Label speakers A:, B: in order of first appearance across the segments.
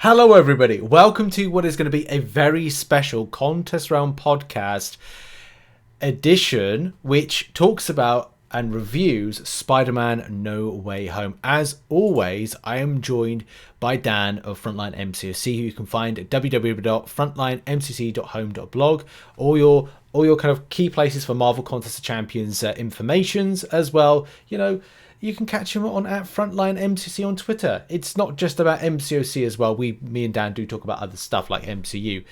A: Hello everybody, welcome to what is going to be a very special Contest Realm Podcast edition, which talks about and reviews Spider-Man No Way Home. As always, I am joined by Dan of Frontline MCC, who you can find at www.frontlinemcoc.home.blog, all your kind of key places for Marvel Contest of Champions informations, as well. You can catch him on at Frontline MCC on Twitter. It's not just about MCOC as well. Me and Dan do talk about other stuff like MCU.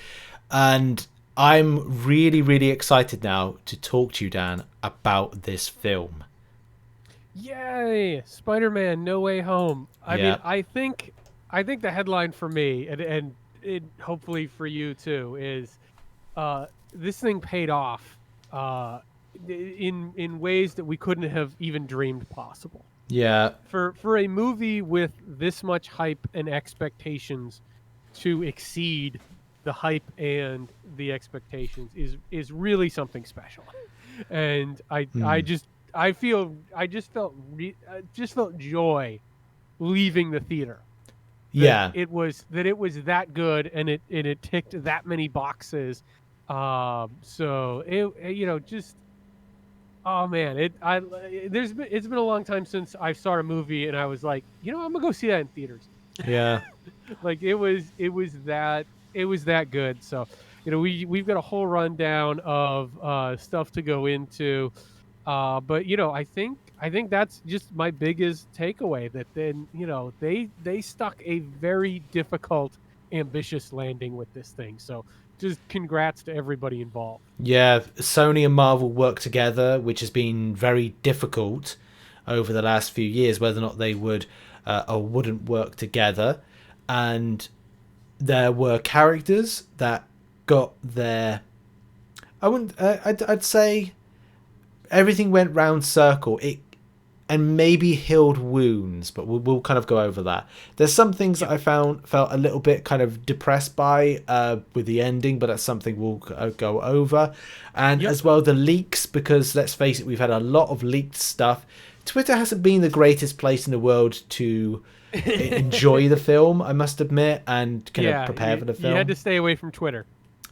A: And I'm really, really excited now to talk to you, Dan, about this film.
B: Yay! Spider-Man No Way Home. I mean, I think the headline for me, and it hopefully for you too, is this thing paid off in ways that we couldn't have even dreamed possible.
A: Yeah.
B: For a movie with this much hype and expectations to exceed the hype and the expectations is really something special. And I just felt joy leaving the theater. It was that good, and it ticked that many boxes. So oh man, it's been a long time since I saw a movie and I was like, I'm gonna go see that in theaters.
A: Yeah.
B: Like it was that good. So, we've got a whole rundown of stuff to go into. But I think that's just my biggest takeaway, that then, they stuck a very difficult, ambitious landing with this thing. So just congrats to everybody involved.
A: Yeah, Sony and Marvel work together, which has been very difficult over the last few years, whether or not they would or wouldn't work together. And there were characters that got their... I'd say everything went round circle. And maybe healed wounds, but we'll kind of go over that. There's some things that I felt a little bit kind of depressed by with the ending, but that's something we'll go over. And as well, the leaks, because let's face it, we've had a lot of leaked stuff. Twitter hasn't been the greatest place in the world to enjoy the film, I must admit, and kind of prepare for the film.
B: You had to stay away from Twitter.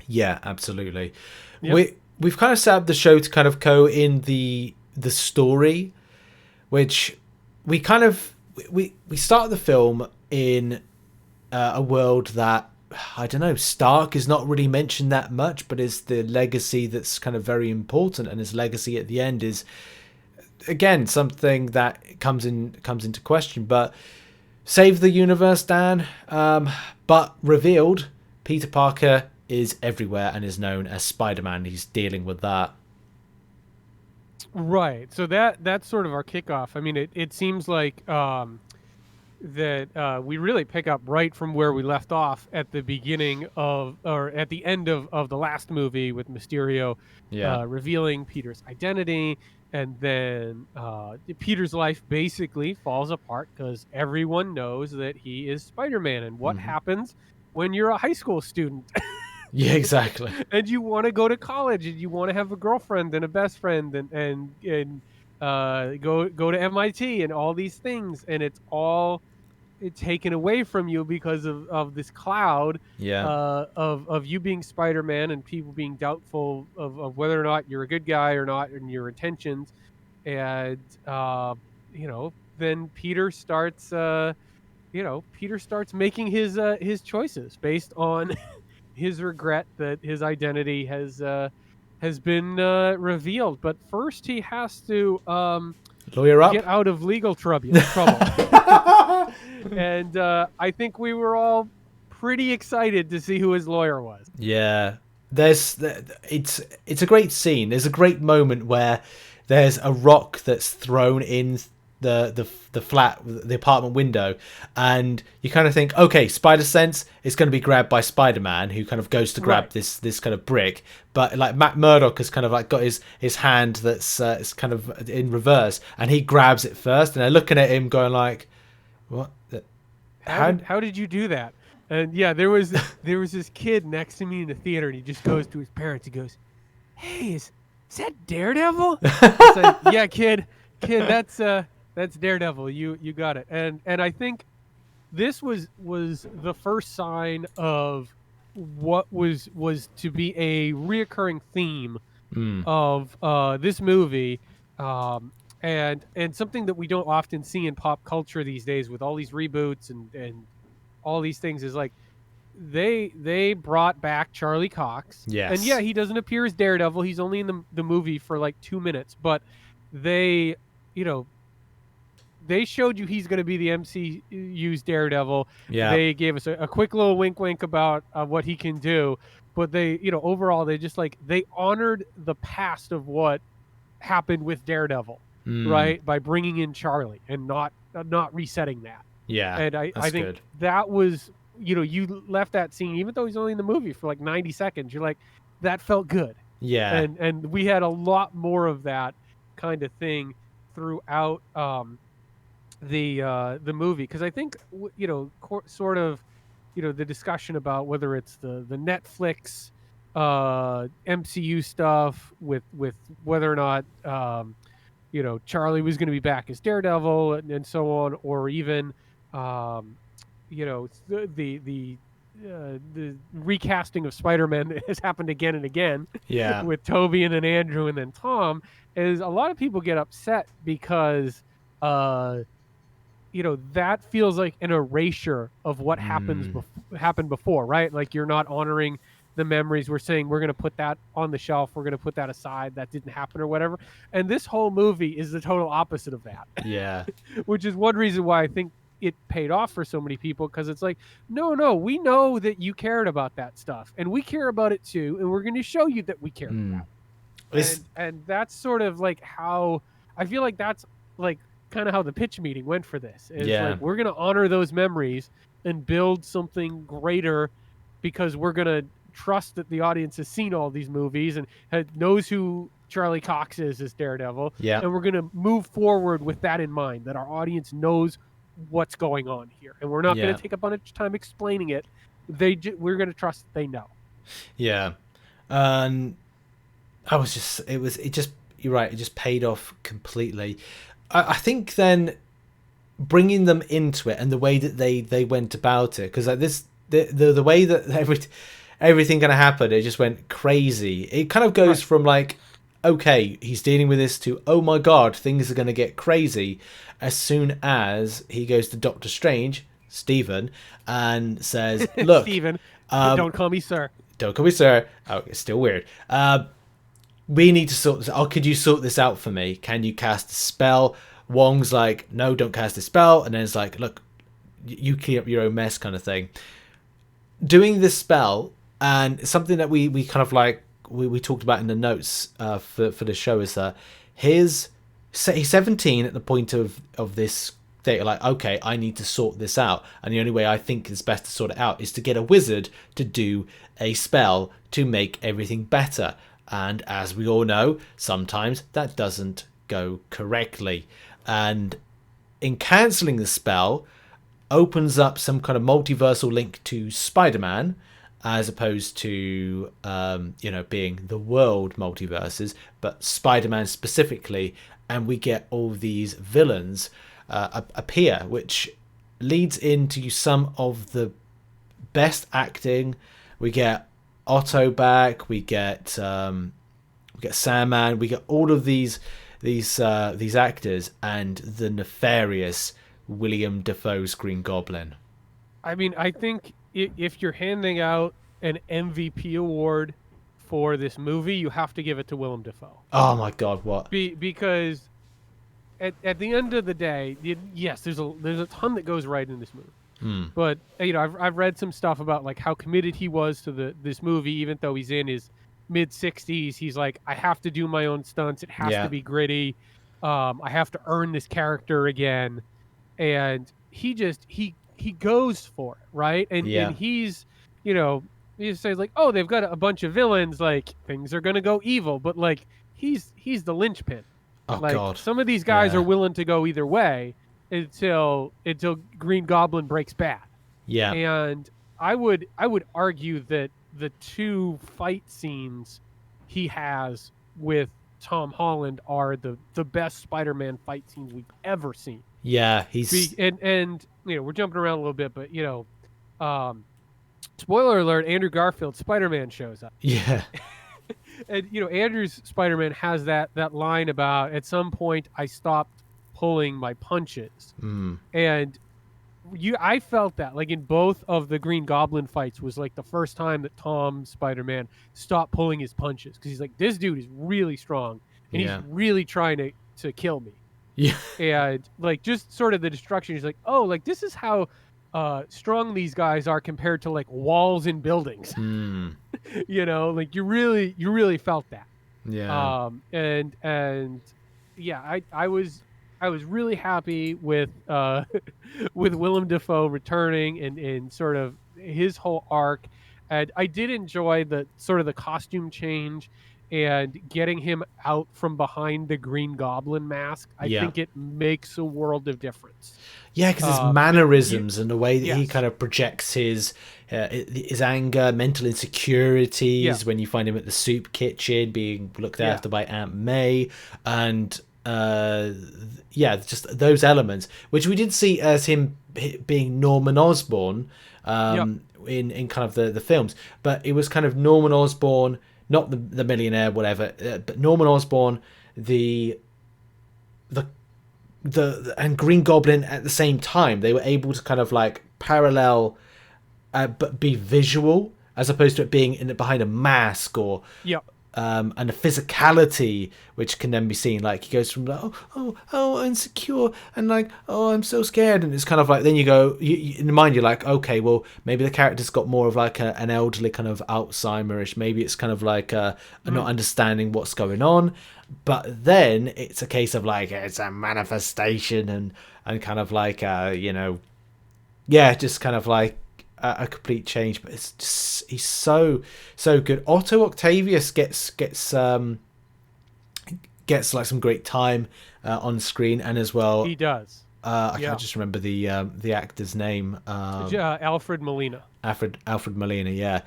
A: Yeah, absolutely. Yep. We've kind of set up the show to kind of go in the story, which we kind of we start the film in a world that, I don't know, Stark is not really mentioned that much, but is the legacy that's kind of very important, and his legacy at the end is again something that comes into question. But save the universe, Dan. But revealed, Peter Parker is everywhere and is known as Spider-Man. He's dealing with that.
B: Right. So that's sort of our kickoff. I mean, it seems like that we really pick up right from where we left off at the beginning or at the end of the last movie, with Mysterio revealing Peter's identity. And then Peter's life basically falls apart because everyone knows that he is Spider-Man. And what happens when you're a high school student?
A: Yeah, exactly.
B: And you want to go to college, and you want to have a girlfriend and a best friend, and go to MIT and all these things, and it's all taken away from you because of this cloud of you being Spider-Man, and people being doubtful of whether or not you're a good guy or not, and your intentions. And then Peter starts making his choices based on his regret that his identity has been revealed. But first, he has to
A: lawyer up,
B: get out of legal trouble. And I think we were all pretty excited to see who his lawyer was.
A: Yeah, it's a great scene. There's a great moment where there's a rock that's thrown in the flat, the apartment window, and you kind of think, okay, Spider Sense is going to be grabbed by Spider-Man, who kind of goes to grab this kind of brick, but like Matt Murdock has kind of like got his hand that's is kind of in reverse, and he grabs it first, and they're looking at him going like, what?
B: How did you do that? And there was this kid next to me in the theater, and he just goes to his parents. He goes, "Hey, is that Daredevil?" I said, "Yeah, kid, that's Daredevil. You got it." And I think this was the first sign of what was to be a reoccurring theme
A: Mm.
B: of this movie, and something that we don't often see in pop culture these days with all these reboots and all these things is like they brought back Charlie Cox. And yeah,
A: Yes.
B: he doesn't appear as Daredevil. He's only in the movie for like 2 minutes, but they, you know, they showed you he's going to be the MCU's Daredevil.
A: Yeah.
B: They gave us a quick little wink wink about what he can do, but they, you know, overall they just like they honored the past of what happened with Daredevil,
A: Mm.
B: right? By bringing in Charlie and not resetting that.
A: Yeah.
B: And I
A: That's
B: think
A: good.
B: that was, you know, you left that scene, even though he's only in the movie for like 90 seconds, you're like, that felt good.
A: Yeah.
B: And we had a lot more of that kind of thing throughout the movie, because I think you know, sort of, you know, the discussion about whether it's the Netflix MCU stuff with whether or not you know, Charlie was going to be back as Daredevil and so on, or even you know, the recasting of Spider-Man has happened again and again
A: Yeah.
B: with Toby and then Andrew and then Tom. Is a lot of people get upset because uh you know, that feels like an erasure of what
A: Mm.
B: happened before, right? Like you're not honoring the memories. We're saying we're going to put that on the shelf, we're going to put that aside, that didn't happen or whatever. And this whole movie is the total opposite of that.
A: Yeah.
B: Which is one reason why I think it paid off for so many people, because it's like, no, we know that you cared about that stuff and we care about it too, and we're going to show you that we cared
A: Mm.
B: about it.
A: It's
B: And that's sort of like how I feel like that's like kind of how the pitch meeting went for this. Is
A: yeah.
B: like, we're going to honor those memories and build something greater, because we're going to trust that the audience has seen all these movies and knows who Charlie Cox is as Daredevil,
A: Yeah.
B: and we're going to move forward with that in mind, that our audience knows what's going on here, and we're not going
A: Yeah.
B: to take a bunch of time explaining it. We're going to trust that they know.
A: Yeah. And I was just, it just, you're right, it just paid off completely. I think then bringing them into it and the way that they went about it, because like this, the way that everything gonna happen, it just went crazy. It kind of goes
B: Right.
A: from like, okay, he's dealing with this, to, oh my god, things are gonna get crazy as soon as he goes to Doctor Strange, Stephen, and says, look,
B: Steven, don't call me sir.
A: don't call me sir. Oh, it's still weird. We need to sort this out. Oh, could you sort this out for me? Can you cast a spell? Wong's like, no, don't cast a spell. And then it's like, look, you clean up your own mess, kind of thing. Doing this spell, and something that we kind of like, we talked about in the notes for the show, is that he's 17 at the point of this thing. Like, okay, I need to sort this out. And the only way I think is best to sort it out is to get a wizard to do a spell to make everything better. And as we all know, sometimes that doesn't go correctly. And in cancelling the spell, opens up some kind of multiversal link to Spider-Man, as opposed to, being the world multiverses, but Spider-Man specifically. And we get all these villains appear, which leads into some of the best acting. We get Otto back. We get Sandman. We get all of these actors, and the nefarious Willem Dafoe's Green Goblin.
B: I mean, I think if you're handing out an MVP award for this movie, you have to give it to Willem Dafoe.
A: Oh my God, what?
B: Because at the end of the day, yes, there's a ton that goes right in this movie. But you know, I've read some stuff about like how committed he was to this movie, even though he's in his mid-60s. He's like, I have to do my own stunts. It has to be gritty. I have to earn this character again. And he goes for it, right? And he's, you know, he says like, oh, they've got a bunch of villains, like things are gonna go evil, but like he's the linchpin.
A: Oh
B: Like
A: God.
B: some of these guys are willing to go either way until Green Goblin breaks bad.
A: Yeah.
B: And I would argue that the two fight scenes he has with Tom Holland are the best Spider-Man fight scenes we've ever seen.
A: Yeah, he's
B: and we're jumping around a little bit, but spoiler alert: Andrew Garfield, Spider-Man shows up.
A: Yeah.
B: And Andrew's Spider-Man has that line about, at some point I stopped pulling my punches, and I felt that, like, in both of the Green Goblin fights was like the first time that Tom Spider-Man stopped pulling his punches, because he's like, this dude is really strong and he's
A: Yeah.
B: really trying to kill me.
A: Yeah.
B: And like, just sort of the destruction, he's like, oh, like, this is how strong these guys are compared to like walls and buildings. Like, you really felt that.
A: Yeah.
B: And yeah, I was really happy with with Willem Dafoe returning and sort of his whole arc. And I did enjoy the sort of the costume change and getting him out from behind the Green Goblin mask. I
A: Yeah.
B: think it makes a world of difference.
A: Yeah, because his mannerisms and the way that he
B: Yes.
A: kind of projects his anger, mental insecurities when you find him at the soup kitchen being looked after by Aunt May, and just those elements, which we did see as him being Norman Osborn in kind of the films, but it was kind of Norman Osborn, not the millionaire, whatever, but Norman Osborn, the and Green Goblin at the same time. They were able to kind of like parallel, but be visual, as opposed to it being behind a mask or and a physicality which can then be seen. Like, he goes from like, oh insecure, and like, oh, I'm so scared, and it's kind of like, then you go, in your mind you're like, okay, well, maybe the character's got more of like an elderly kind of Alzheimer-ish, maybe it's kind of like not understanding what's going on. But then it's a case of like, it's a manifestation and kind of like just kind of like a complete change. But it's just, he's so good. Otto Octavius gets like some great time on screen, and as well
B: He does.
A: I can't just remember the actor's name.
B: Alfred Molina.
A: Alfred Molina,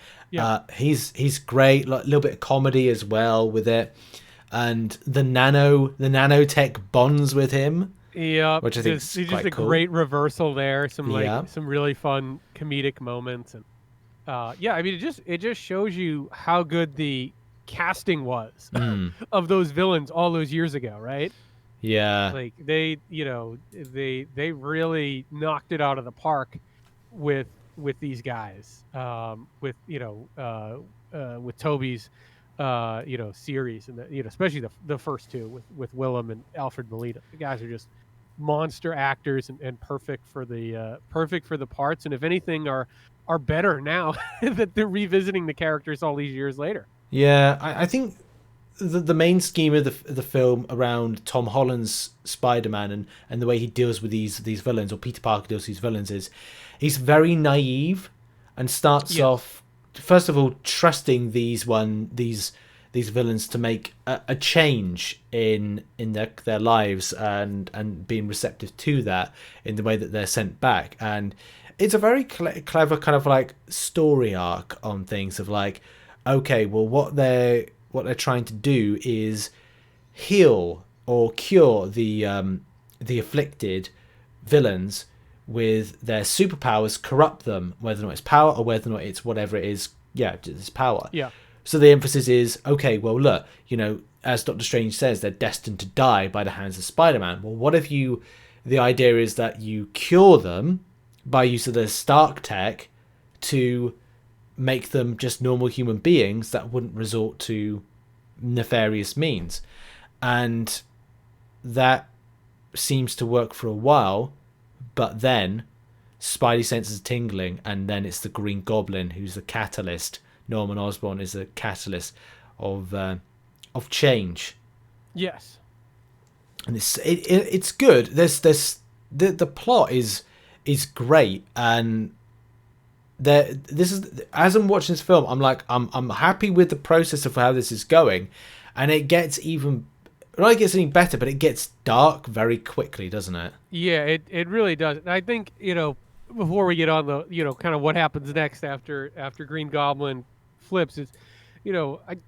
A: he's great. Like, a little bit of comedy as well with it, and the nanotech bonds with him.
B: Yeah,
A: which I think is
B: just
A: quite
B: a
A: cool.
B: great reversal there. Some really fun comedic moments, and I mean, it just shows you how good the casting was of those villains all those years ago, right?
A: Yeah,
B: Like, they really knocked it out of the park with these guys, with Toby's series, and especially the first two with Willem and Alfred Molina. The guys are just monster actors and perfect for the parts, and if anything are better now that they're revisiting the characters all these years later.
A: Yeah, I think the main scheme of the film around Tom Holland's Spider-Man and the way he deals with these villains, or Peter Parker deals with these villains, is he's very naive and starts off, first of all, trusting these villains to make a change in their lives, and being receptive to that in the way that they're sent back. And it's a very clever kind of like story arc on things of like, okay, well, what they're trying to do is heal or cure the afflicted villains with their superpowers, corrupt them, whether or not it's power or whether or not it's whatever it is. Yeah, it's power.
B: Yeah.
A: So the emphasis is, okay, well, look, as Doctor Strange says, they're destined to die by the hands of Spider-Man. Well, what if the idea is that you cure them by use of the Stark tech to make them just normal human beings that wouldn't resort to nefarious means. And that seems to work for a while, but then Spidey senses tingling, and then it's the Green Goblin who's the catalyst. Norman Osborn is a catalyst of change.
B: Yes.
A: And it's good. There's the plot is great, and this is, as I'm watching this film, I'm like, I'm happy with the process of how this is going, and it gets any better, but it gets dark very quickly, doesn't it?
B: Yeah, it really does. And I think, before we get on the, kind of what happens next after Green Goblin flips, is,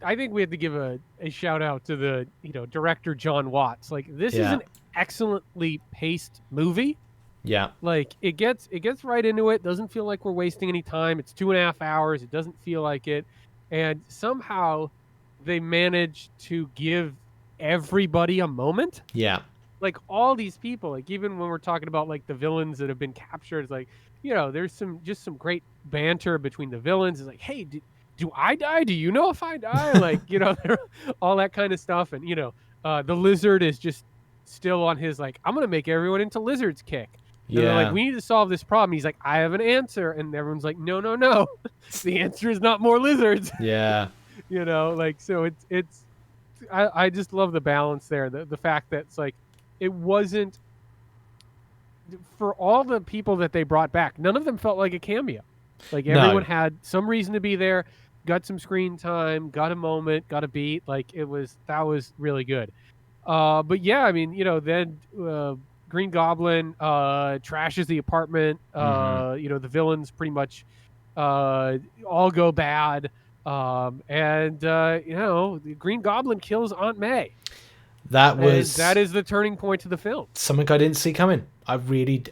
B: I think we have to give a shout out to the, director John Watts. Like, this is an excellently paced movie.
A: Yeah.
B: Like it gets right into it. Doesn't feel like we're wasting any time. It's 2.5 hours. It doesn't feel like it, and somehow they manage to give everybody a moment.
A: Yeah.
B: Like all these people, like even when we're talking about like the villains that have been captured, it's like, there's some great banter between the villains. It's like, hey, do I die? Do you know if I die? Like, all that kind of stuff. And the lizard is just still on his like, I'm gonna make everyone into lizards kick. And they're like,
A: Yeah.
B: we need to solve this problem. He's like, I have an answer, and everyone's like, no, no, no, the answer is not more lizards.
A: Yeah.
B: Like so it's I just love the balance there. The fact that it's like it wasn't for all the people that they brought back, none of them felt like a cameo. Like everyone
A: No.
B: had some reason to be there, got some screen time, got a moment, got a beat. Like that was really good. But yeah, I mean, then Green Goblin trashes the apartment. The villains pretty much all go bad. And the Green Goblin kills Aunt May.
A: That
B: And
A: was
B: that is the turning point to the film.
A: something I didn't see coming. I mean,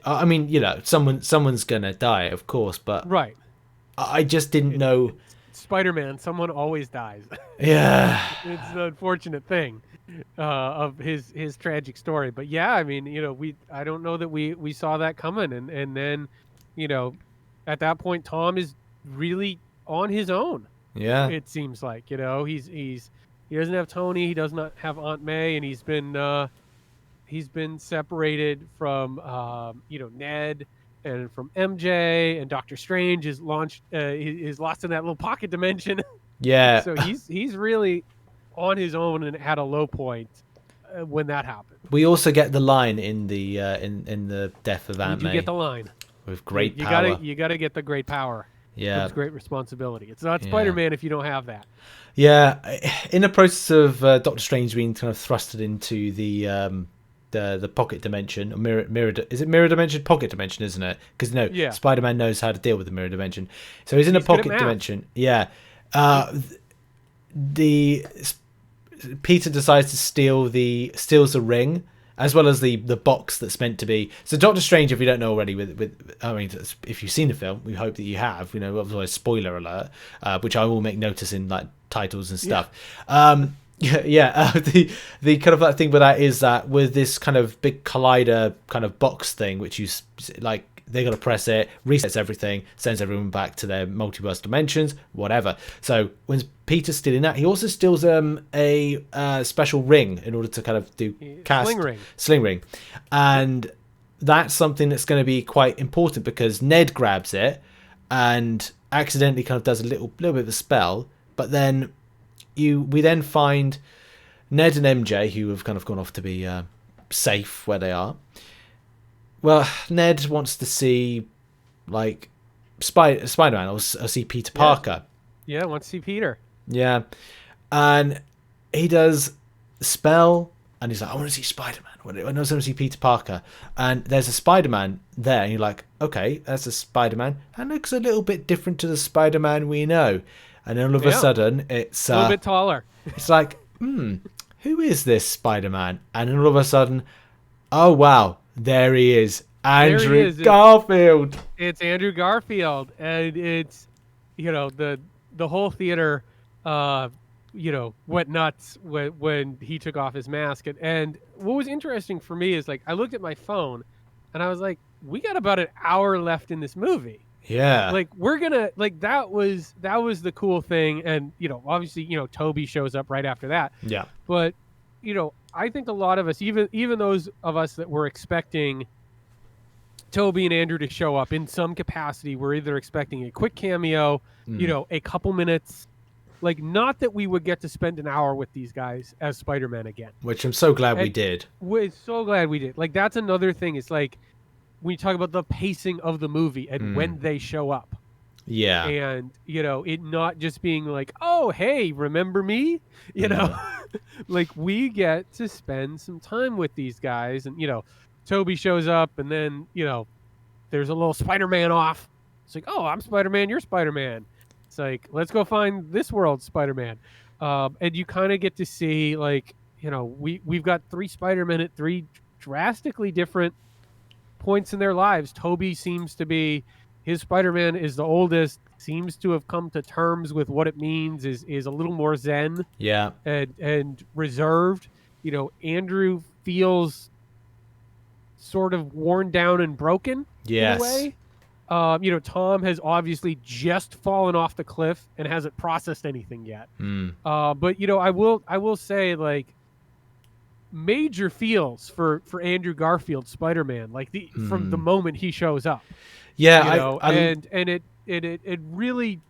A: someone's gonna die, of course, but
B: Right.
A: I just didn't know.
B: Spider-Man, someone always dies.
A: Yeah.
B: It's an unfortunate thing of his tragic story. But yeah, I mean, I don't know that we saw that coming, and then, at that point, Tom is really on his own.
A: Yeah.
B: It seems like he doesn't have Tony, he does not have Aunt May, and he's been separated from Ned and from MJ, and Doctor Strange is lost in that little pocket dimension.
A: Yeah.
B: So he's really on his own and had a low point when that happened.
A: We also get the line in the in the death of Aunt
B: You
A: May.
B: get the line.
A: With great
B: you
A: power.
B: You gotta get the great power.
A: Yeah.
B: It's great responsibility. It's not Spider-Man if you don't have that.
A: Yeah. In the process of Doctor Strange being kind of thrusted into the pocket dimension, or is it mirror dimension, pocket dimension, isn't it? Because Spider-Man knows how to deal with the mirror dimension, so he's in a pocket dimension. Yeah. Peter decides to steals the ring, as well as the box that's meant to be. So Doctor Strange, if you don't know already, I mean, if you've seen the film, we hope that you have. Otherwise, spoiler alert, which I will make notice in like titles and stuff. Yeah. The kind of that thing with that is that with this kind of big collider kind of box thing, which you like, they got to press it, resets everything, sends everyone back to their multiverse dimensions, whatever. So when Peter's stealing that, he also steals a special ring in order to kind of do sling ring, and that's something that's going to be quite important because Ned grabs it and accidentally kind of does a little bit of a spell, but then we then find Ned and MJ, who have kind of gone off to be safe where they are. Well, Ned wants to see like Spider-Man or see Peter Parker.
B: Yeah, wants to see Peter.
A: Yeah, and he does spell, and he's like, I want to see Spider-Man. I want to see Peter Parker. And there's a Spider-Man there, and you're like, okay, that's a Spider-Man, and looks a little bit different to the Spider-Man we know. And then all of a sudden, it's
B: a little bit taller.
A: It's like, who is this Spider-Man? And then all of a sudden, oh wow, there he is, Andrew Garfield.
B: It's Andrew Garfield, and it's the whole theater went nuts when he took off his mask. And what was interesting for me is like I looked at my phone, and I was like, we got about an hour left in this movie.
A: Yeah.
B: Like we're gonna like that was the cool thing, and obviously Toby shows up right after that.
A: Yeah.
B: But I think a lot of us, even those of us that were expecting Toby and Andrew to show up in some capacity, we're either expecting a quick cameo, a couple minutes, like not that we would get to spend an hour with these guys as Spider-Man again.
A: Which I'm so glad we did.
B: We're so glad we did. Like that's another thing. It's like when you talk about the pacing of the movie and when they show up.
A: Yeah.
B: And, it not just being like, oh, hey, remember me? Like we get to spend some time with these guys. And, Toby shows up and then, there's a little Spider-Man off. It's like, oh, I'm Spider-Man, you're Spider-Man. It's like, let's go find this world's Spider-Man. And you kind of get to see we've got three Spider-Men at three drastically different points in their lives, Toby seems to be, his Spider-Man is the oldest, seems to have come to terms with what it means, is a little more zen
A: Yeah.
B: and reserved. Andrew feels sort of worn down and broken in a
A: Yes.
B: way. Tom has obviously just fallen off the cliff and hasn't processed anything yet. But I will say, like, major feels for Andrew Garfield Spider-Man, like from the moment he shows up.
A: Yeah,
B: And it really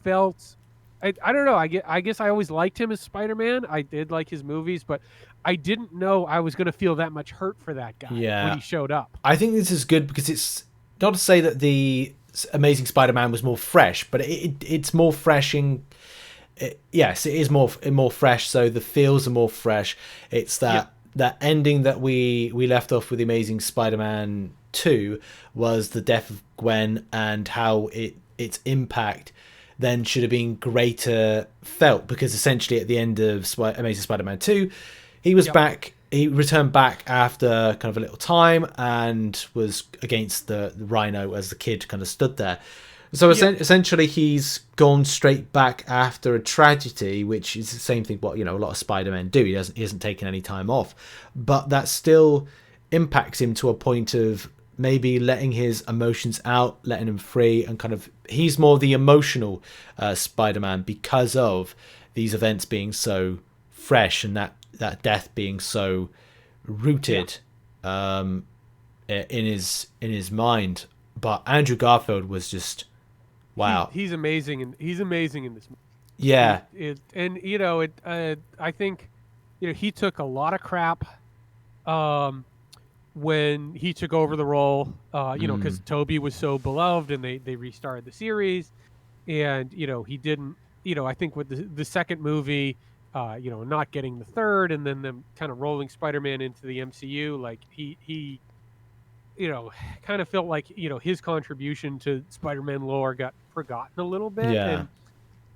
B: felt, I don't know, I guess I always liked him as Spider-Man. I did like his movies, but I didn't know I was going to feel that much hurt for that guy when he showed up.
A: I think this is good because it's not to say that the Amazing Spider-Man was more fresh, but it's more fresh in. Yes, it is more fresh. So the feels are more fresh. It's that ending that we left off with the Amazing Spider-Man 2 was the death of Gwen, and how its impact then should have been greater felt, because essentially at the end of Amazing Spider-Man 2, he was back. He returned back after kind of a little time and was against the Rhino as the kid kind of stood there. So essentially, he's gone straight back after a tragedy, which is the same thing what a lot of Spider-Men do. He hasn't taken any time off, but that still impacts him to a point of maybe letting his emotions out, letting him free, and kind of he's more the emotional Spider-Man because of these events being so fresh and that death being so rooted in his mind. But Andrew Garfield was just wow.
B: He's amazing, and he's amazing in this movie.
A: Yeah.
B: I think he took a lot of crap when he took over the role, because Toby was so beloved and they restarted the series, and he didn't, I think with the second movie, not getting the third, and then them kind of rolling Spider-Man into the MCU, like he kind of felt like his contribution to Spider-Man lore got forgotten a little bit. And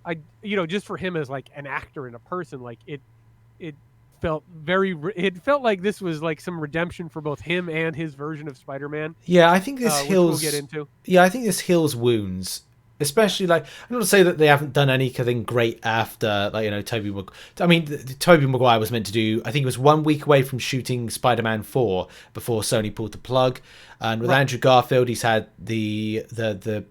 B: I just for him as like an actor and a person, like it felt like this was like some redemption for both him and his version of Spider-Man.
A: Yeah, I think this heals.
B: Which we'll get into.
A: Yeah, I think this heals wounds. Especially, like, I'm not to say that they haven't done anything great after, like, Tobey Maguire was meant to do, I think it was 1 week away from shooting Spider-Man 4 before Sony pulled the plug. And with Andrew Garfield, he's had the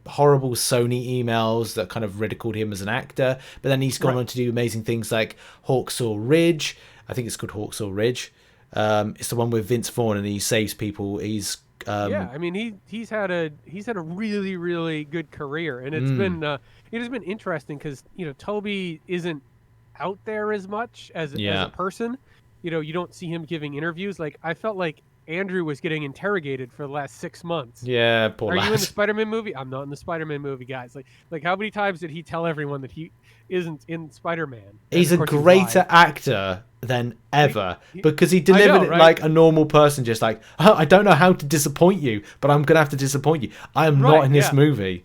A: horrible Sony emails that kind of ridiculed him as an actor. But then he's gone on to do amazing things like Hawksaw Ridge. I think it's called Hawksaw Ridge. It's the one with Vince Vaughn and he saves people. He's
B: he's had a really, really good career, and it's been interesting because Toby isn't out there as much as a person. You don't see him giving interviews. Like, I felt like Andrew was getting interrogated for the last 6 months.
A: Yeah, poor
B: Are
A: lad.
B: you in the Spider-Man movie? I'm not in the Spider-Man movie, guys. Like how many times did he tell everyone that he isn't in Spider-Man?
A: He's a greater actor than ever because he delivered it like a normal person, just like, oh, I don't know how to disappoint you, but I'm gonna have to disappoint you. I am not in this movie.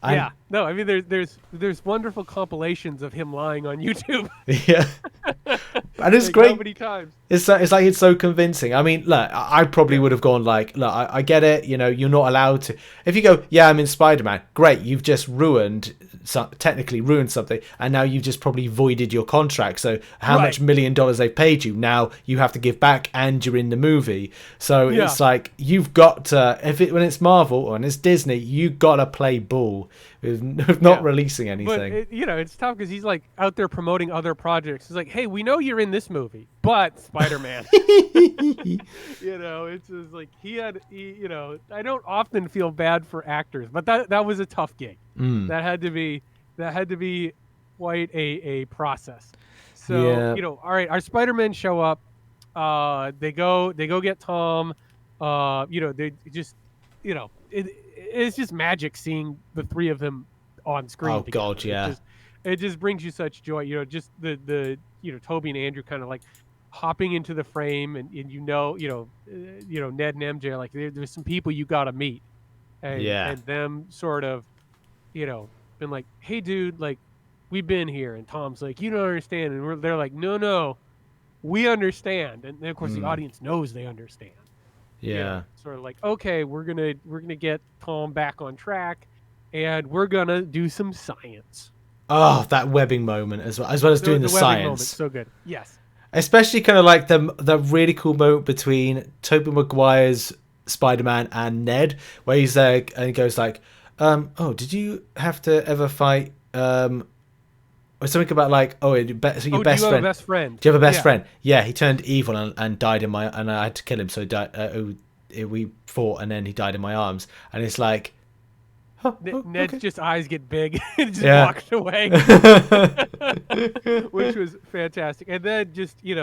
B: No, I mean there's wonderful compilations of him lying on YouTube.
A: Yeah, and it's great.
B: How many times?
A: It's so convincing. I mean, look, I probably would have gone like, look, I get it. You're not allowed to. If you go, yeah, I'm in Spider-Man. Great, you've just technically ruined something, and now you've just probably voided your contract. So how much $1 million they've paid you, now you have to give back, and you're in the movie. So it's like you've got to, when it's Marvel or when it's Disney, you gotta play ball with not releasing anything.
B: But it's tough because he's like out there promoting other projects. He's like, hey, we know you're in this movie, but Spider-Man. It's just like I don't often feel bad for actors, but that was a tough gig. That had to be quite a process. So all right, our Spider-Men show up. They go get Tom. They just it's just magic seeing the three of them on screen.
A: Oh
B: together.
A: God, yeah.
B: It just brings you such joy. Just the Toby and Andrew kind of like hopping into the frame, and Ned and MJ are like, there's some people you got to meet, and them sort of been like, hey dude, like, we've been here, and Tom's like, you don't understand, and they're like, no, we understand, and then, of course the audience knows they understand.
A: Yeah.
B: Sort of like, okay, we're gonna get Tom back on track, and we're gonna do some science.
A: Oh, that webbing moment as well as doing the
B: webbing moment,
A: science.
B: so good. Yes.
A: Especially kind of like the really cool moment between Tobey Maguire's Spider-Man and Ned, where he's there and he goes like, oh, did you have to ever fight or something about like, oh, so your
B: Do you
A: best
B: have
A: friend.
B: a best friend?
A: Do you have a best friend? Yeah, he turned evil and died in my, and I had to kill him, so he died, we fought and then he died in my arms. And it's like,
B: Ned's
A: okay.
B: just eyes get big and just
A: Yeah.
B: walked away, which was fantastic. And then just they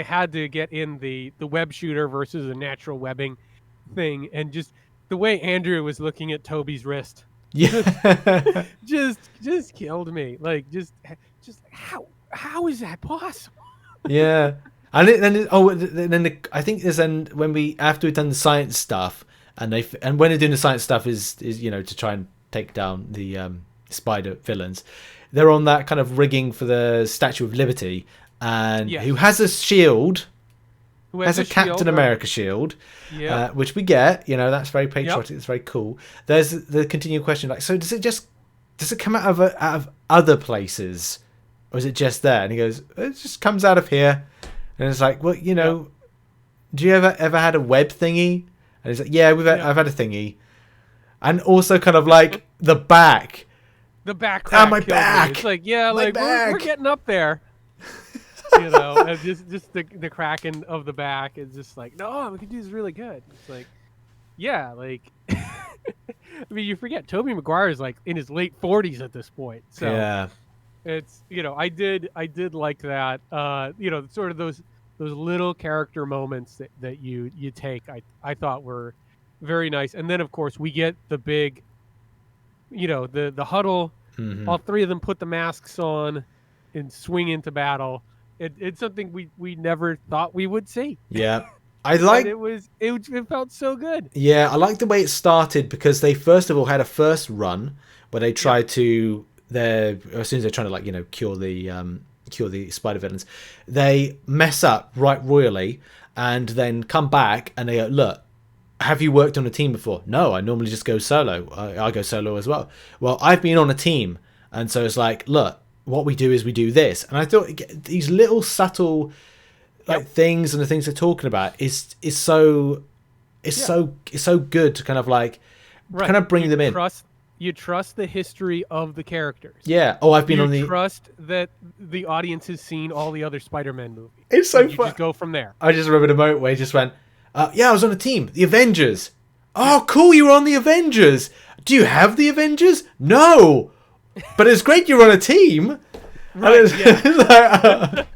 B: had to get in the web shooter versus a natural webbing thing, and just the way Andrew was looking at Toby's wrist,
A: Yeah.
B: just killed me. Like just how is that possible?
A: Yeah. And then I think there's when we after we've done the science stuff, and when they're doing the science stuff is to try and take down the spider villains, they're on that kind of rigging for the Statue of Liberty, and who has a shield, has a Captain America shield, which we get, that's very patriotic, it's very cool. There's the continuing question, like, so does it come out of other places, or is it just there? And he goes, it just comes out of here. And it's like, well, do you ever had a web thingy? And he's like, yeah, I've had a thingy. And also kind of like the back.
B: The back crack.
A: My back.
B: It's like, we're getting up there. And just the cracking of the back is just like, no, we can do this really good. It's like, I mean, you forget Tobey Maguire is like in his late 40s at this point. So
A: yeah.
B: It's I did like that. Sort of those little character moments that you take. I thought were very nice. And then of course we get the big, the huddle.
A: Mm-hmm.
B: All three of them put the masks on and swing into battle. It's something we never thought we would see.
A: Yeah. I like
B: it felt so good.
A: Yeah, I like the way it started, because they first of all had a first run where they tried to as soon as they're trying to cure the spider villains, they mess up right royally and then come back and they go, look, have you worked on a team before? No, I normally just go solo. I go solo as well. Well, I've been on a team, and so it's like, look, what we do is we do this. And I thought these little subtle things and the things they're talking about is so good to kind of kind of bring them in.
B: You trust the history of the characters.
A: Yeah. Oh, I've been on the...
B: You trust that the audience has seen all the other Spider-Man movies.
A: It's so fun.
B: Just go from there.
A: I just remember the moment where he just went, yeah, I was on a team. The Avengers. Oh, cool, you were on the Avengers. Do you have the Avengers? No. But it's great you're on a team.
B: Right,
A: thought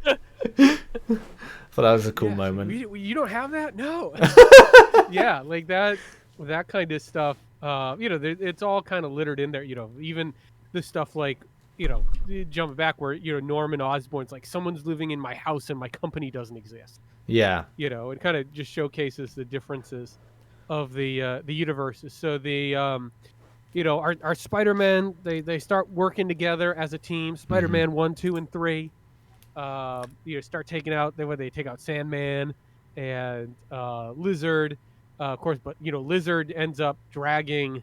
A: that was a cool moment.
B: You don't have that? No. Yeah, like that kind of stuff. It's all kind of littered in there. Even the stuff like, jumping back where Norman Osborn's like, someone's living in my house and my company doesn't exist.
A: Yeah.
B: It kind of just showcases the differences of the universes. So the our Spider-Man, they start working together as a team. Spider-Man 1, 2, and 3. Start taking out they take out Sandman and Lizard. Of course, but Lizard ends up dragging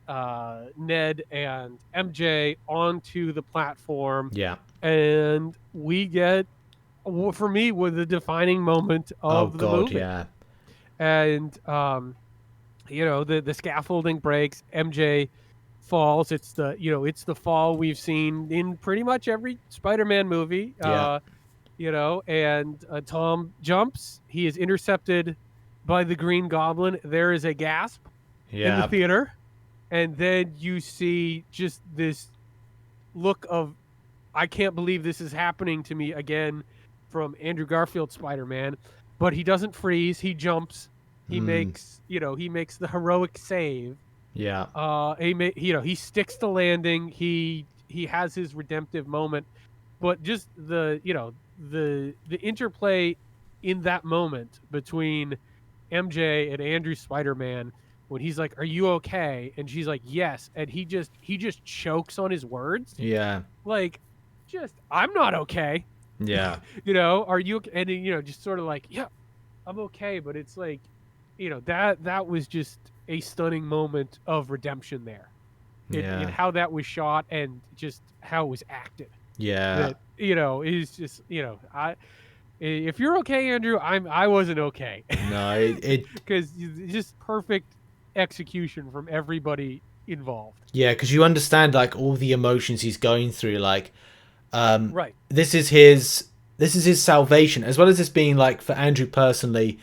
B: Ned and MJ onto the platform.
A: Yeah.
B: And we get, for me, was the defining moment of the movie.
A: Yeah.
B: And the scaffolding breaks. MJ falls. It's the fall we've seen in pretty much every Spider-Man movie.
A: Yeah.
B: And Tom jumps. He is intercepted by the Green Goblin. There is a gasp in the theater, and then you see just this look of, I can't believe this is happening to me again, from Andrew Garfield's Spider-Man. But he doesn't freeze. He jumps. He makes the heroic save.
A: Yeah.
B: He sticks the landing. He has his redemptive moment. But just the interplay in that moment between MJ and Andrew Spider-Man, when he's like, "Are you okay?" and she's like, "Yes," and he just chokes on his words.
A: Yeah.
B: Like, I'm not okay.
A: Yeah.
B: Are you? And just sort of like, yeah, I'm okay, but it's like, that was just a stunning moment of redemption there. In
A: Yeah.
B: how that was shot and just how it was acted.
A: Yeah.
B: That is just I if you're okay, Andrew, I wasn't okay.
A: No, it
B: Because just perfect execution from everybody involved.
A: yeah, because you understand like all the emotions he's going through. Like,
B: Right.
A: this is his salvation, as well as this being like for Andrew personally,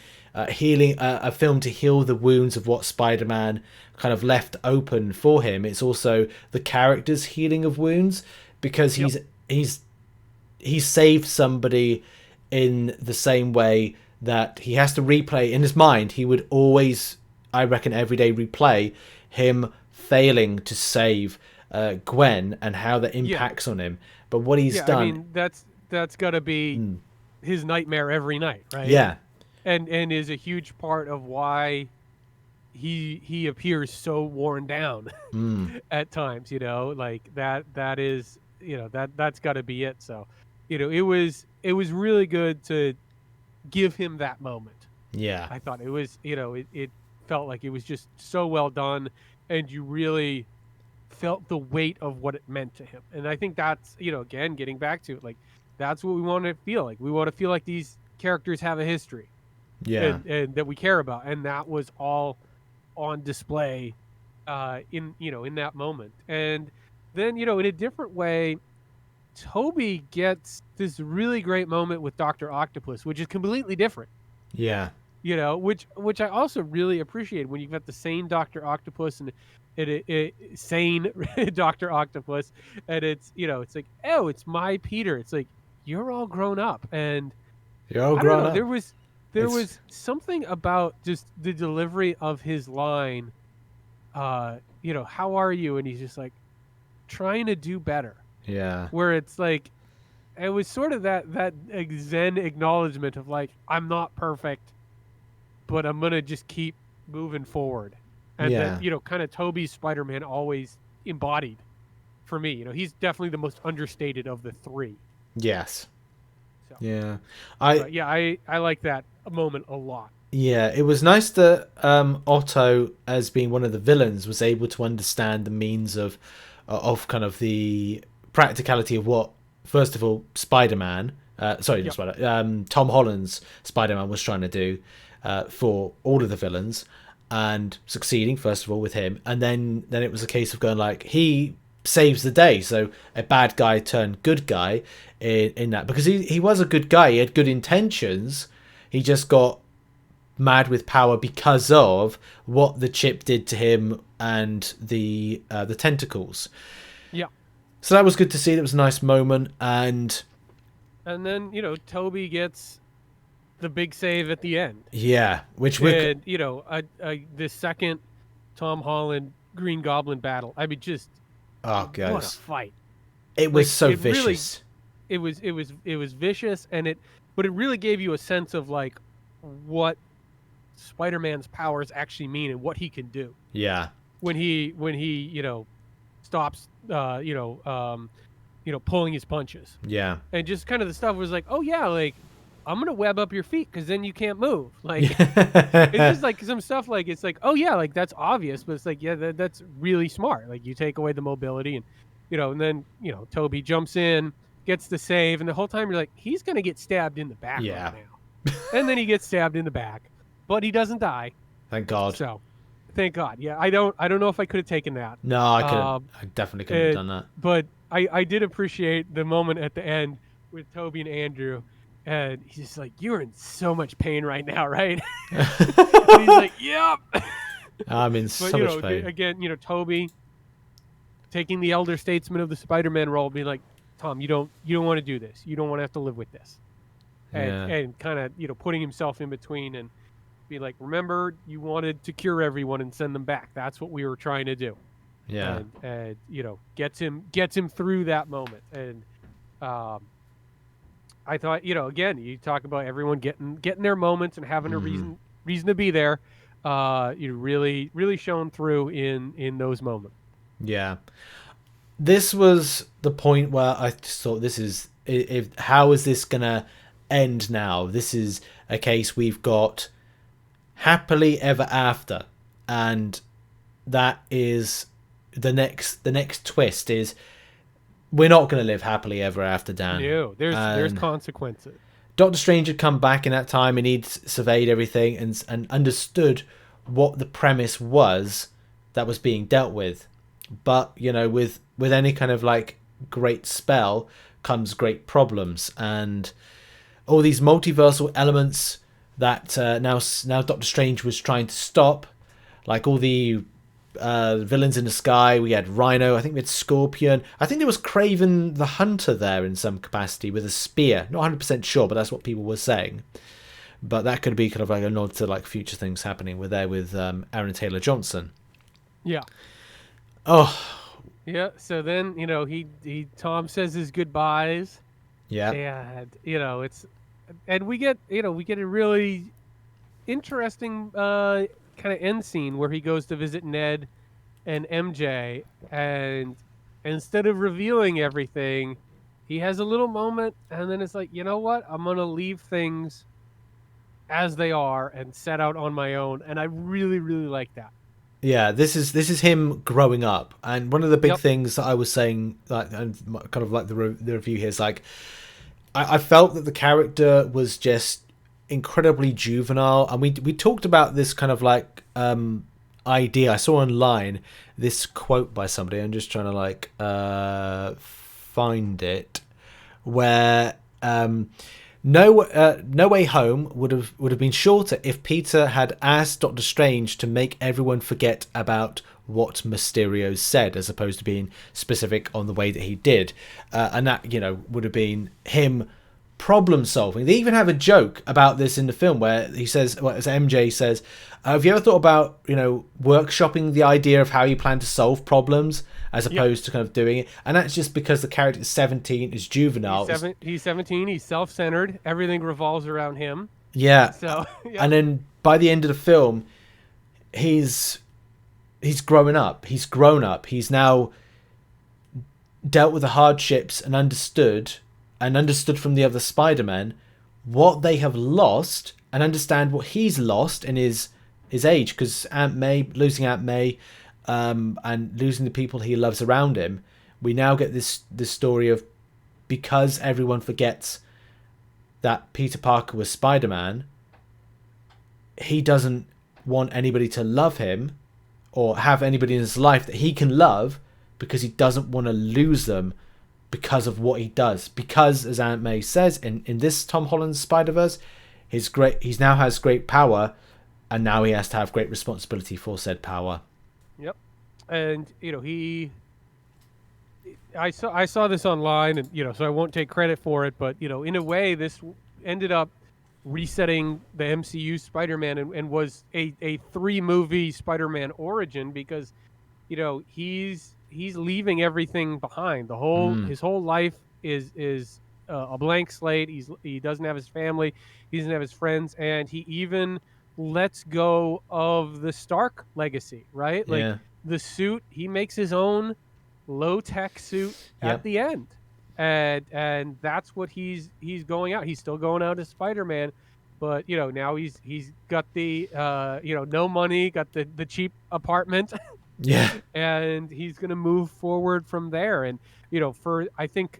A: healing a film to heal the wounds of what Spider-Man kind of left open for him. It's also the character's healing of wounds, because
B: Yep.
A: he's saved somebody in the same way that he has to replay in his mind. He would always, I reckon, every day replay him failing to save Gwen and how that
B: Yeah.
A: impacts on him. But what he's
B: Yeah. I
A: done,
B: mean, that's got to be his nightmare every night, right?
A: yeah,
B: And is a huge part of why he appears so worn down at times. Like that is that's got to be it. So, it was really good to give him that moment.
A: yeah,
B: I thought it was, it felt like it was just so well done, and you really felt the weight of what it meant to him. And I think that's, again, getting back to it, like that's what we want to feel like. We want to feel like these characters have a history
A: yeah,
B: and that we care about, and that was all on display in that moment. And then, in a different way, Toby gets this really great moment with Dr. Octopus, which is completely different.
A: yeah,
B: Which I also really appreciate when you've got the sane Dr. Octopus and sane Dr. Octopus, and it's like, oh, it's my Peter. It's like, you're all grown up. And
A: you're all
B: I don't
A: grown
B: know,
A: up.
B: there
A: It's
B: was something about just the delivery of his line, how are you? And he's just like trying to do better.
A: yeah,
B: Where it's like, it was sort of that zen acknowledgement of like, I'm not perfect, but I'm gonna just keep moving forward. And
A: yeah,
B: that, kind of Toby's Spider-Man always embodied for me. He's definitely the most understated of the three.
A: yes,
B: So,
A: yeah.
B: but yeah, I like that moment a lot.
A: Yeah, it was nice that Otto, as being one of the villains, was able to understand the means of kind of the practicality of what, first of all, Spider-Man, sorry, not
B: Yep.
A: Spider, Tom Holland's Spider-Man was trying to do for all of the villains, and succeeding first of all with him, and then it was a case of going like he saves the day, so a bad guy turned good guy in that, because he was a good guy, he had good intentions, he just got mad with power because of what the chip did to him and the tentacles.
B: Yeah.
A: So that was good to see. That was a nice moment. And
B: And then, Toby gets the big save at the end.
A: yeah, which we're
B: And, the second Tom Holland Green Goblin battle. I mean, just
A: oh
B: what a
A: guys,
B: fight.
A: it was
B: Like,
A: so
B: it really,
A: vicious.
B: it was vicious, but it really gave you a sense of like what Spider-Man's powers actually mean and what he can do
A: Yeah,
B: when he stops pulling his punches.
A: yeah,
B: And just kind of the stuff was like, oh yeah, like I'm gonna web up your feet because then you can't move. Like it's just like some stuff like, it's like, oh yeah, like that's obvious, but it's like, yeah, that's really smart. Like you take away the mobility, and then Toby jumps in, gets the save, and the whole time you're like, he's gonna get stabbed in the back
A: Yeah.
B: right now. And then he gets stabbed in the back, but he doesn't die.
A: Thank God.
B: So thank God. Yeah, I don't know if I could have taken that.
A: No, I couldn't. I definitely couldn't have done that.
B: But I did appreciate the moment at the end with Toby and Andrew, and he's just like, you're in so much pain right now, right? And he's like, yep.
A: I'm in
B: But
A: so much pain.
B: again, Toby taking the elder statesman of the Spider-Man role, being like, Tom, you don't want to do this. You don't want to have to live with this. And kind of putting himself in between and be like, remember, you wanted to cure everyone and send them back. That's what we were trying to do.
A: Yeah.
B: And gets him through that moment. And I thought, again, you talk about everyone getting their moments and having a reason to be there. You really shone through in those moments.
A: Yeah. This was the point where I just thought, this is, how is this gonna end now. This is a case we've got happily ever after, and that is the next twist is we're not going to live happily ever after, Dan.
B: No, there's consequences.
A: Doctor Strange had come back in that time, and he'd surveyed everything and understood what the premise was that was being dealt with. But, you know, with any kind of like great spell comes great problems, and all these multiversal elements that now Doctor Strange was trying to stop, like all the villains in the sky. We had Rhino, I think we had Scorpion, I think there was Kraven the Hunter there in some capacity with a spear. Not 100% sure, but that's what people were saying. But that could be kind of like a nod to like future things happening. We're there with Aaron Taylor Johnson.
B: Yeah.
A: Oh.
B: Yeah. So then, you know, Tom says his goodbyes.
A: Yeah.
B: And we get a really interesting kind of end scene where he goes to visit Ned and MJ, and instead of revealing everything, he has a little moment, and then it's like, you know what? I'm gonna leave things as they are and set out on my own, and I really, really like that.
A: Yeah, this is him growing up, and one of the big things that I was saying, like, and kind of like the review here is like, I felt that the character was just incredibly juvenile, and we talked about this kind of like idea. I saw online this quote by somebody. I'm just trying to like find it, where No Way Home would have been shorter if Peter had asked Doctor Strange to make everyone forget about what Mysterio said, as opposed to being specific on the way that he did, and that, you know, would have been him problem solving. They even have a joke about this in the film where he says, well, as MJ says, have you ever thought about, you know, workshopping the idea of how you plan to solve problems as opposed to kind of doing it? And that's just because the character is 17, is juvenile.
B: He's 17, he's self-centered, everything revolves around him.
A: Yeah.
B: So
A: and then by the end of the film, he's growing up. He's grown up. He's now dealt with the hardships and understood from the other Spider-Men what they have lost, and understand what he's lost in his age, because losing Aunt May and losing the people he loves around him, we now get this story of, because everyone forgets that Peter Parker was Spider-Man, he doesn't want anybody to love him or have anybody in his life that he can love, because he doesn't want to lose them because of what he does. Because, as Aunt May says, in this Tom Holland's Spider-Verse, he now has great power, and now he has to have great responsibility for said power.
B: Yep. And, you know, I saw this online, and, you know, so I won't take credit for it, but, you know, in a way, this ended up resetting the MCU Spider-Man and was a 3-movie Spider-Man origin, because, you know, he's leaving everything behind. His whole life is a blank slate. He doesn't have his family, he doesn't have his friends, and he even lets go of the Stark legacy, right? Like the suit, he makes his own low-tech suit at the end, and that's what he's going out. He's still going out as Spider-Man, but, you know, now he's got the no money, got the cheap apartment.
A: Yeah.
B: And he's going to move forward from there. And, you know, I think,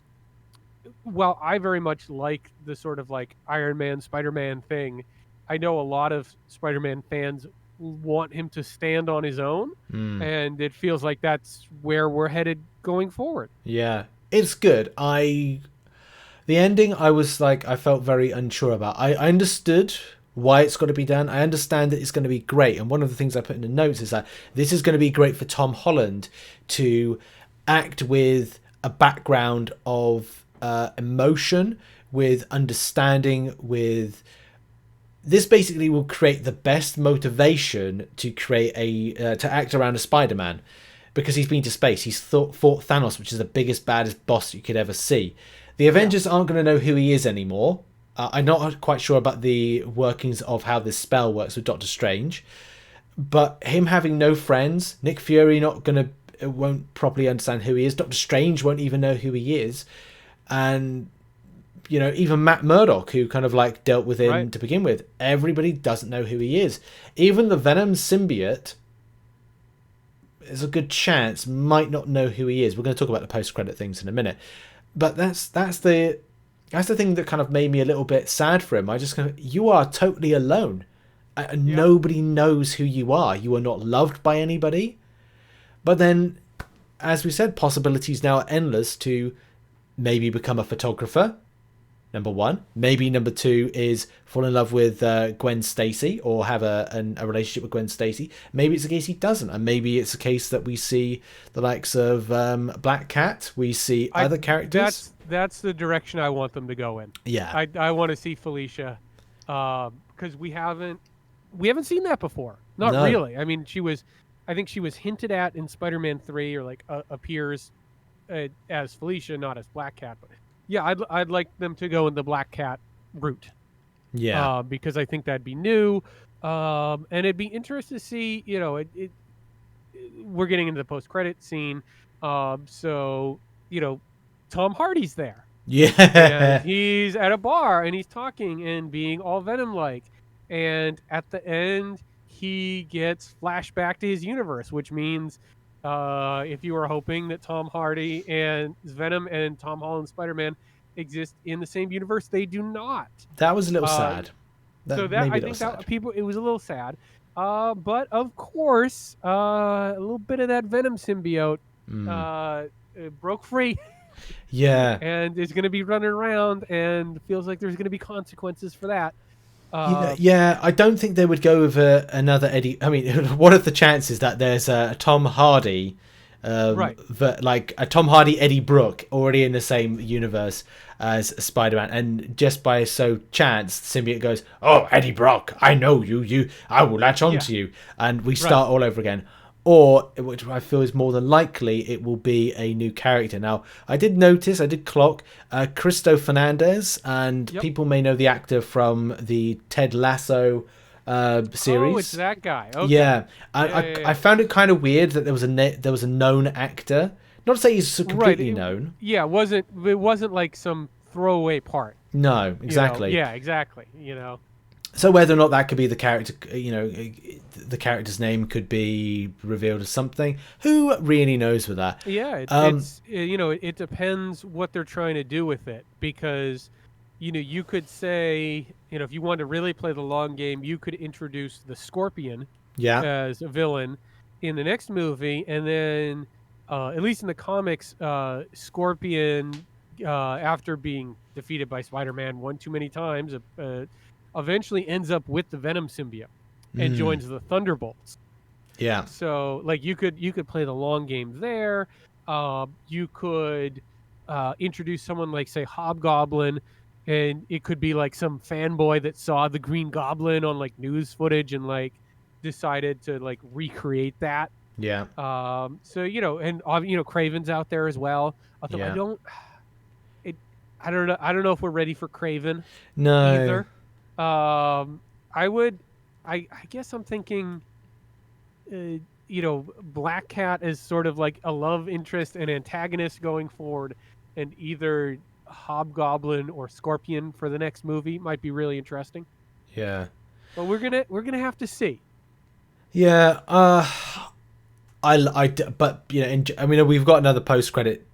B: while I very much like the sort of like Iron Man, Spider-Man thing, I know a lot of Spider-Man fans want him to stand on his own. And it feels like that's where we're headed going forward.
A: Yeah, it's good. The ending, I felt very unsure about. I understood why it's got to be done. I understand that it's going to be great, and one of the things I put in the notes is that this is going to be great for Tom Holland to act with a background of emotion, with understanding, with this basically will create the best motivation to create to act around a Spider-Man, because he's been to space. He's fought Thanos, which is the biggest, baddest boss you could ever see. The Avengers aren't going to know who he is anymore. I'm not quite sure about the workings of how this spell works with Doctor Strange, but him having no friends, Nick Fury won't properly understand who he is. Doctor Strange won't even know who he is, and even Matt Murdock, who kind of like dealt with him
B: Right.
A: to begin with. Everybody doesn't know who he is. Even the Venom symbiote, there's a good chance, might not know who he is. We're going to talk about the post-credit things in a minute. But that's the thing that kind of made me a little bit sad for him. I just you are totally alone. Nobody knows who you are. You are not loved by anybody. But then, as we said, possibilities now are endless to maybe become a photographer. Number one. Maybe number two is fall in love with Gwen Stacy or have a relationship with Gwen Stacy. Maybe it's a case he doesn't. And maybe it's a case that we see the likes of Black Cat. We see other characters.
B: That's the direction I want them to go in.
A: Yeah.
B: I want to see Felicia, because we haven't seen that before. Not really. I mean, I think she was hinted at in Spider-Man 3, or like appears as Felicia, not as Black Cat. But yeah, I'd like them to go in the Black Cat route.
A: Yeah.
B: Because I think that'd be new, and it'd be interesting to see. We're getting into the post-credit scene, so Tom Hardy's there.
A: Yeah.
B: And he's at a bar and he's talking and being all Venom-like, and at the end he gets flashback to his universe, which means if you were hoping that Tom Hardy and Venom and Tom Holland Spider-Man exist in the same universe, they do not.
A: That was a little sad.
B: I think that it was a little sad. But of course, a little bit of that Venom symbiote broke free.
A: Yeah.
B: And is going to be running around, and feels like there's going to be consequences for that.
A: Yeah, I don't think they would go with another Eddie. I mean, what are the chances that there's a Tom Hardy, like a Tom Hardy Eddie Brooke already in the same universe as Spider-Man, and just by chance, the symbiote goes, "Oh, Eddie Brock, I know you. I will latch on to you," and we start all over again. Or, which I feel is more than likely, it will be a new character. Now, I did clock Cristo Fernandez, and people may know the actor from the Ted Lasso series.
B: Oh, it's that guy. Okay.
A: Yeah. I found it kind of weird that there was a known actor. Not to say he's completely known.
B: Yeah, it wasn't like some throwaway part.
A: No, exactly.
B: Yeah, exactly.
A: So whether or not that could be the character, the character's name could be revealed as something. Who really knows with that?
B: Yeah, it depends what they're trying to do with it, because, you could say, if you wanted to really play the long game, you could introduce the Scorpion as a villain in the next movie, and then, at least in the comics, Scorpion, after being defeated by Spider-Man one too many times, eventually ends up with the Venom symbiote and joins the Thunderbolts.
A: Yeah.
B: So like you could play the long game there. You could introduce someone like, say, Hobgoblin, and it could be like some fanboy that saw the Green Goblin on like news footage and like decided to like recreate that.
A: Yeah.
B: So and Kraven's out there as well. Although I don't know if we're ready for Kraven.
A: No.
B: Either. I guess I'm thinking, Black Cat is sort of like a love interest and antagonist going forward, and either Hobgoblin or Scorpion for the next movie might be really interesting.
A: Yeah.
B: But we're gonna have to see.
A: Yeah. We've got another post-credit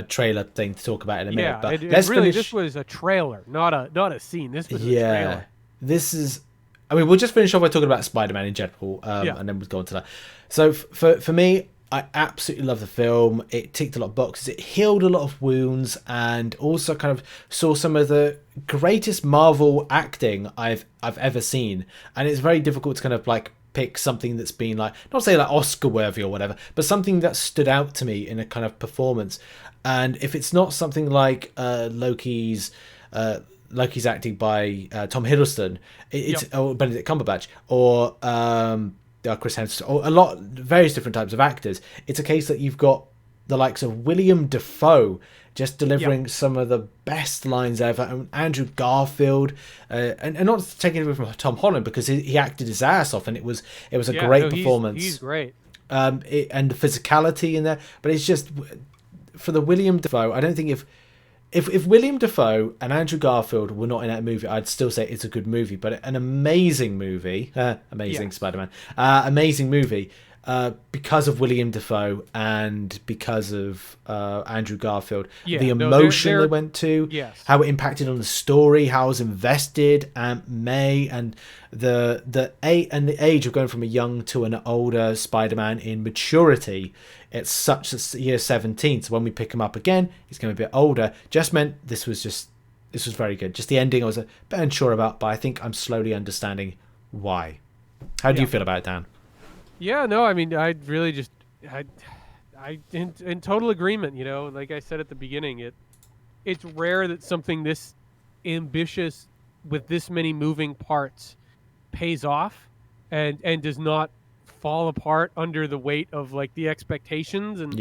A: trailer thing to talk about in a minute. But
B: this was a trailer, not a scene. This was a trailer.
A: This is. We'll just finish off by talking about Spider-Man in general, and then we'll go on to that. So for me, I absolutely love the film. It ticked a lot of boxes. It healed a lot of wounds, and also kind of saw some of the greatest Marvel acting I've ever seen. And it's very difficult to kind of like pick something that's been like, not say like Oscar worthy or whatever, but something that stood out to me in a kind of performance. And if it's not something like Loki's acting by Tom Hiddleston, or Benedict Cumberbatch, or Chris Hemsworth, or various different types of actors. It's a case that you've got the likes of Willem Dafoe just delivering some of the best lines ever, and Andrew Garfield, and not taking away from Tom Holland, because he acted his ass off, and it was a great performance.
B: He's great.
A: And the physicality in there, but it's just for the Willem Dafoe. I don't think if Willem Dafoe and Andrew Garfield were not in that movie, I'd still say it's a good movie, but an amazing movie, amazing Spider-Man, amazing movie, because of Willem Dafoe and because of Andrew Garfield, the emotion they went to, how it impacted on the story, how I was invested, Aunt May, and the age of going from a young to an older Spider-Man in maturity. It's such a year 17, so when we pick him up again, he's going to be a bit older. Just meant this was very good. Just the ending I was a bit unsure about, but I think I'm slowly understanding why. How do you feel about it, Dan?
B: Yeah, no, I mean, I really just, in total agreement, you know, like I said at the beginning, it's rare that something this ambitious with this many moving parts pays off and does not fall apart under the weight of like the expectations and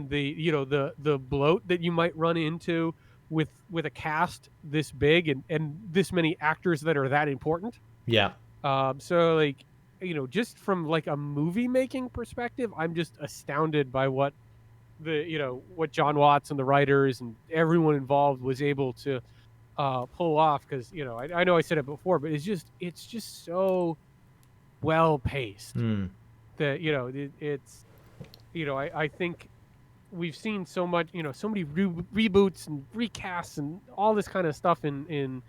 B: the, you know, the bloat that you might run into with a cast this big and this many actors that are that important. So like, you know, just from like a movie making perspective, I'm just astounded by what what John Watts and the writers and everyone involved was able to pull off. Because, you know, I know I said it before, but it's just so well paced that, you know, it's, you know, I think we've seen so much, you know, so many reboots and recasts and all this kind of stuff in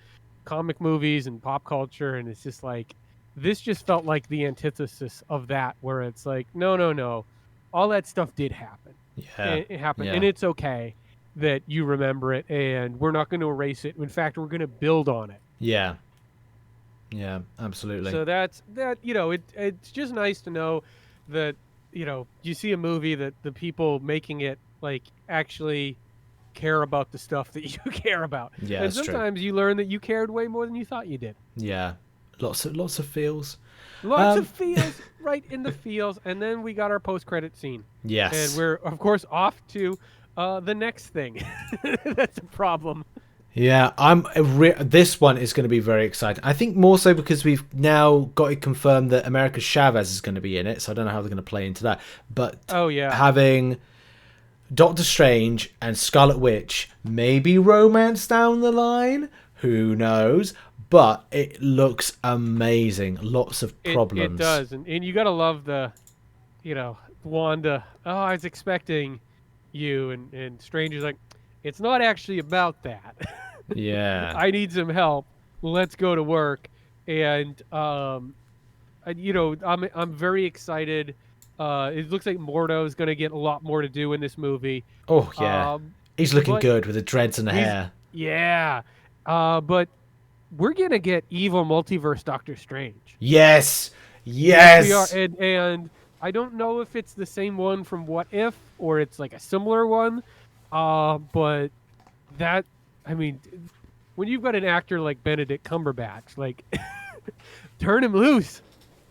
B: comic movies and pop culture, and it's just like, this just felt like the antithesis of that, where it's like, no, all that stuff did happen. It happened, and it's okay that you remember it, and we're not going to erase it. In fact, we're going to build on it.
A: Yeah, absolutely.
B: So that's that. You know, it's just nice to know that, you know, you see a movie that the people making it like actually care about the stuff that you care about.
A: Yeah,
B: and sometimes you learn that you cared way more than you thought you did.
A: Yeah. Lots of feels.
B: Lots of feels, right in the feels. And then we got our post-credit scene.
A: Yes.
B: And we're, of course, off to the next thing. That's a problem.
A: Yeah, this one is going to be very exciting. I think more so because we've now got it confirmed that America Chavez is going to be in it, so I don't know how they're going to play into that. But having Doctor Strange and Scarlet Witch, maybe romance down the line, who knows? But it looks amazing. Lots of problems.
B: It does. And you got to love the, you know, Wanda, oh, I was expecting you. And Stranger's like, it's not actually about that.
A: Yeah.
B: I need some help. Let's go to work. And, you know, I'm very excited. It looks like Mordo is going to get a lot more to do in this movie.
A: Oh, yeah. He's looking good with the dreads and the hair.
B: Yeah. But we're going to get evil multiverse Doctor Strange.
A: Yes.
B: Yes, we are. And I don't know if it's the same one from What If or it's like a similar one. But that, I mean, when you've got an actor like Benedict Cumberbatch, like, turn him loose.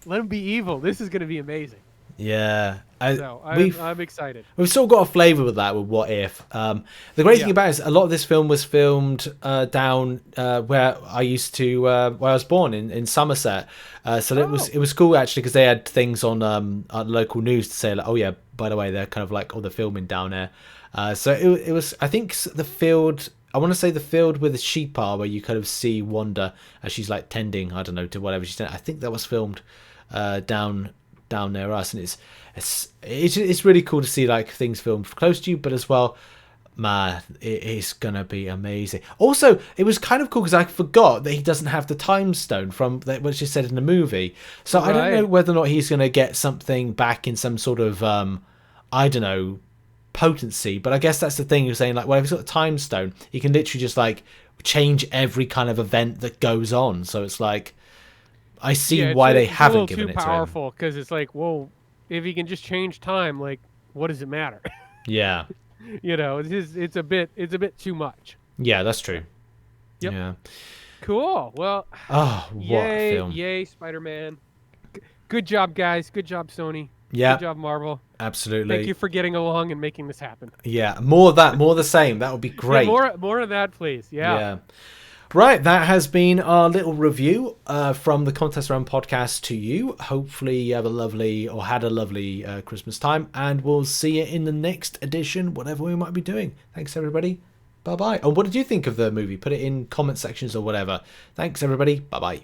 B: Let him be evil. This is going to be amazing.
A: Yeah.
B: I'm excited.
A: We've still got a flavour with that with What If. The great thing about it is a lot of this film was filmed down where I used to, where I was born in Somerset. It was cool actually because they had things on local news to say like, oh yeah, by the way, they're kind of like all the filming down there. So it was, I think the field, I want to say the field where the sheep are, where you kind of see Wanda as she's like tending, I don't know, to whatever she's doing. I think that was filmed down near us, and it's really cool to see like things filmed close to you, but as well, man, it is gonna be amazing. Also, it was kind of cool because I forgot that he doesn't have the time stone from what she said in the movie, so I don't know whether or not he's gonna get something back in some sort of I don't know, potency, but I guess that's the thing you're saying, like, well, if he's got a time stone, he can literally just like change every kind of event that goes on. So it's like, I see why they haven't given it to him. It's a little too
B: powerful because it's like, well, if he can just change time, like, what does it matter?
A: Yeah.
B: You know, it's a bit too much.
A: Yeah, that's true.
B: Yep.
A: Yeah.
B: Cool. Well,
A: what a film.
B: Yay, Spider-Man. Good job, guys. Good job, Sony.
A: Yeah.
B: Good job, Marvel.
A: Absolutely.
B: Thank you for getting along and making this happen.
A: Yeah. More of that. More of the same. That would be great.
B: Yeah, more of that, please. Yeah.
A: Right, that has been our little review from the Contest Realm podcast to you. Hopefully you have had a lovely Christmas time, and we'll see you in the next edition, whatever we might be doing. Thanks, everybody. Bye bye. And what did you think of the movie? Put it in comment sections or whatever. Thanks, everybody. Bye bye.